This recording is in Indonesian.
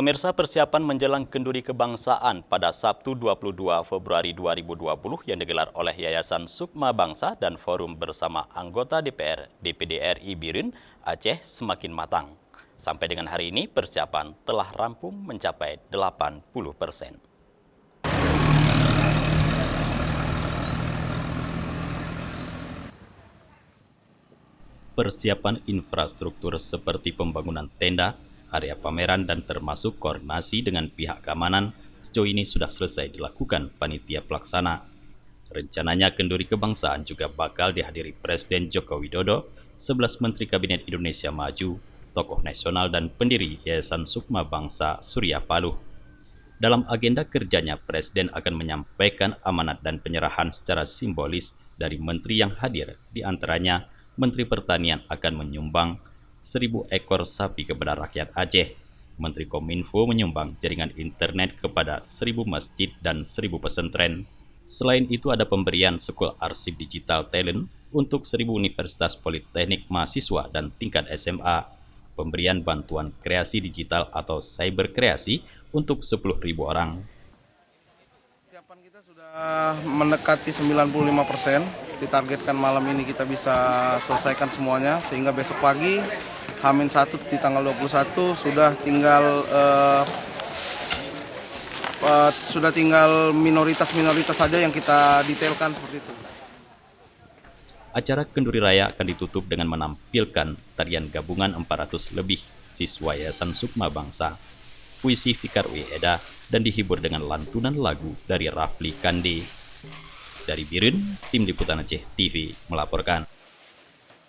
Pemirsa, persiapan menjelang kenduri kebangsaan pada Sabtu 22 Februari 2020 yang digelar oleh Yayasan Sukma Bangsa dan Forum bersama anggota DPR DPD RI Biren Aceh semakin matang. Sampai dengan hari ini persiapan telah rampung mencapai 80%. Persiapan infrastruktur seperti pembangunan tenda, area pameran dan termasuk koordinasi dengan pihak keamanan sejauh ini sudah selesai dilakukan panitia pelaksana. Rencananya kenduri kebangsaan juga bakal dihadiri Presiden Joko Widodo, 11 Menteri Kabinet Indonesia Maju, tokoh nasional dan pendiri Yayasan Sukma Bangsa Surya Paloh. Dalam agenda kerjanya, Presiden akan menyampaikan amanat dan penyerahan secara simbolis dari menteri yang hadir, di antaranya Menteri Pertanian akan menyumbang 1.000 ekor sapi kepada rakyat Aceh. Menteri Kominfo menyumbang jaringan internet kepada 1.000 masjid dan 1.000 pesantren. Selain itu ada pemberian sekul arsip digital talent untuk 1.000 universitas politeknik mahasiswa dan tingkat SMA. Pemberian bantuan kreasi digital atau cyber kreasi untuk 10.000 orang. Persiapan kita sudah mendekati 95%. Ditargetkan malam ini kita bisa selesaikan semuanya sehingga besok pagi H-1 di tanggal 21 sudah tinggal minoritas-minoritas saja yang kita detailkan seperti itu. Acara Kenduri Raya akan ditutup dengan menampilkan tarian gabungan 400 lebih siswa Yayasan Sukma Bangsa, puisi Fikar Eda, dan dihibur dengan lantunan lagu dari Rafli Kande. Dari Biren, Tim Liputan Aceh TV melaporkan.